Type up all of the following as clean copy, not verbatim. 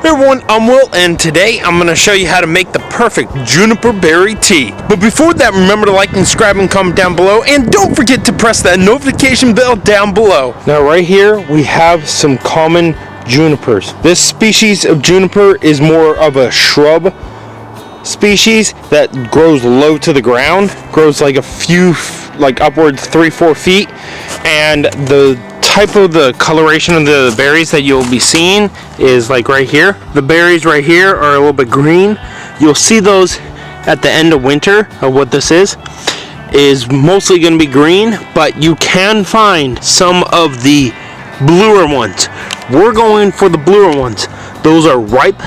Hey everyone, I'm Will, and today I'm going to show you how to make the perfect juniper berry tea. But before that, remember to like and subscribe and comment down below, and don't forget to press that notification bell down below. Now right here we have some common junipers. This species of juniper is more of a shrub species that grows low to the ground, grows like upwards 3-4 feet, and the type of the coloration of the berries that you'll be seeing is like right here. The berries right here are a little bit green. You'll see those at the end of winter. What this is mostly going to be green, but you can find some of the bluer ones. We're going for the bluer ones. Those are ripe,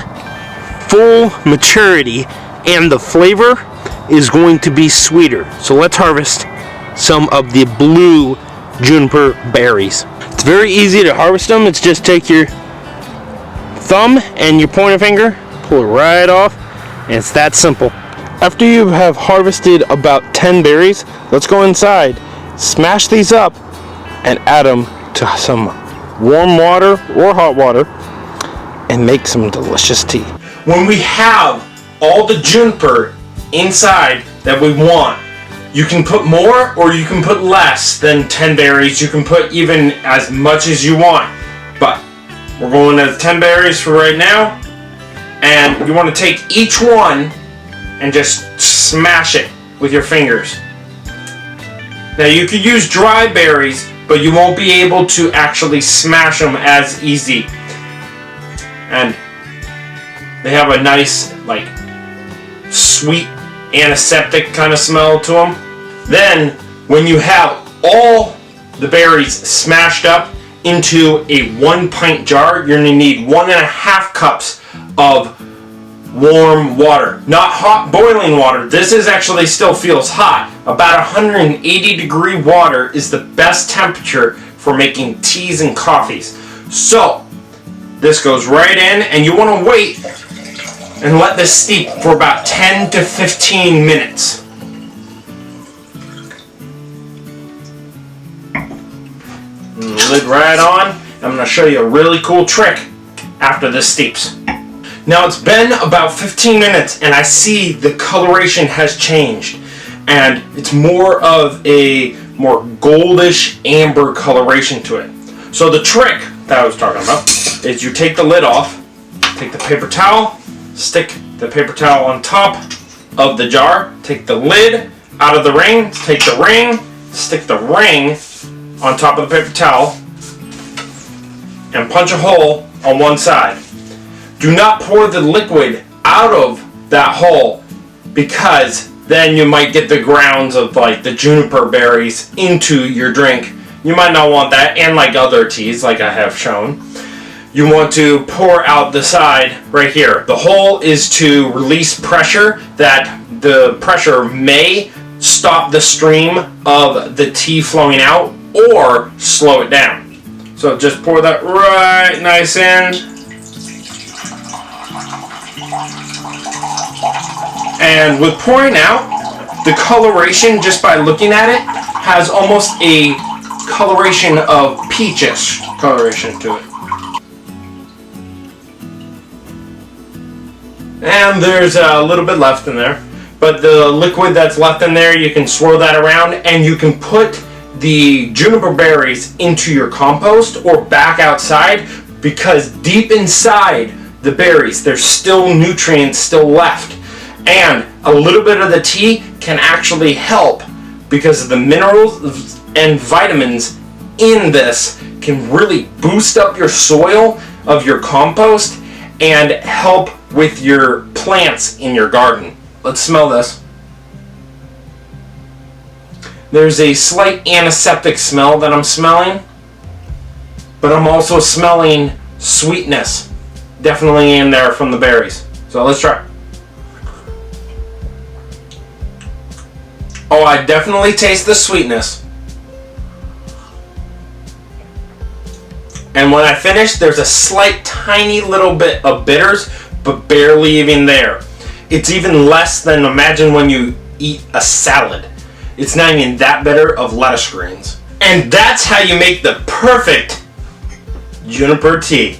full maturity, and the flavor is going to be sweeter. So let's harvest some of the blue juniper berries. It's very easy to harvest them. It's just take your thumb and your pointer finger, pull it right off, and it's that simple. After you have harvested about 10 berries, let's go inside, smash these up, and add them to some warm water or hot water and make some delicious tea. When we have all the juniper inside that we want, you can put more or you can put less than 10 berries. You can put even as much as you want. But we're going to 10 berries for right now. And you want to take each one and just smash it with your fingers. Now you could use dry berries, but you won't be able to actually smash them as easy. And they have a nice, like, sweet antiseptic kind of smell to them. Then when you have all the berries smashed up into a 1 pint jar, you're going to need 1.5 cups of warm water, not hot boiling water. This is actually still feels hot. About 180 degree water is the best temperature for making teas and coffees. So this goes right in, and you want to wait and let this steep for about 10 to 15 minutes. Lid right on. I'm going to show you a really cool trick after this steeps. Now it's been about 15 minutes and I see the coloration has changed, and it's more of a more goldish amber coloration to it. So the trick that I was talking about is you take the lid off, take the paper towel, stick the paper towel on top of the jar, take the lid out of the ring, take the ring, stick the ring on top of the paper towel, and punch a hole on one side. Do not pour the liquid out of that hole, because then you might get the grounds of like the juniper berries into your drink. You might not want that, and like other teas like I have shown. You want to pour out the side right here. The hole is to release pressure, that the pressure may stop the stream of the tea flowing out or slow it down. So just pour that right nice in. And with pouring out, the coloration, just by looking at it, has almost a coloration of peachish coloration to it. And there's a little bit left in there, but the liquid that's left in there, you can swirl that around, and you can put the juniper berries into your compost or back outside, because deep inside the berries there's still nutrients still left, and a little bit of the tea can actually help, because of the minerals and vitamins in this can really boost up your soil of your compost and help with your plants in your garden. Let's smell this. There's a slight antiseptic smell that I'm smelling, but I'm also smelling sweetness definitely in there from the berries. So let's try. Oh, I definitely taste the sweetness. And when I finish, there's a slight tiny little bit of bitters, but barely even there. It's even less than, imagine when you eat a salad. It's not even that bitter of lettuce greens. And that's how you make the perfect juniper tea.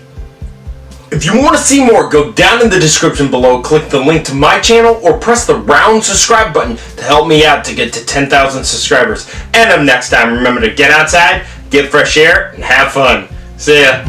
If If you want to see more, go down in the description below, click the link to my channel, or press the round subscribe button to help me out to get to 10,000 subscribers. And next time, remember to get outside, get fresh air, and have fun. See ya.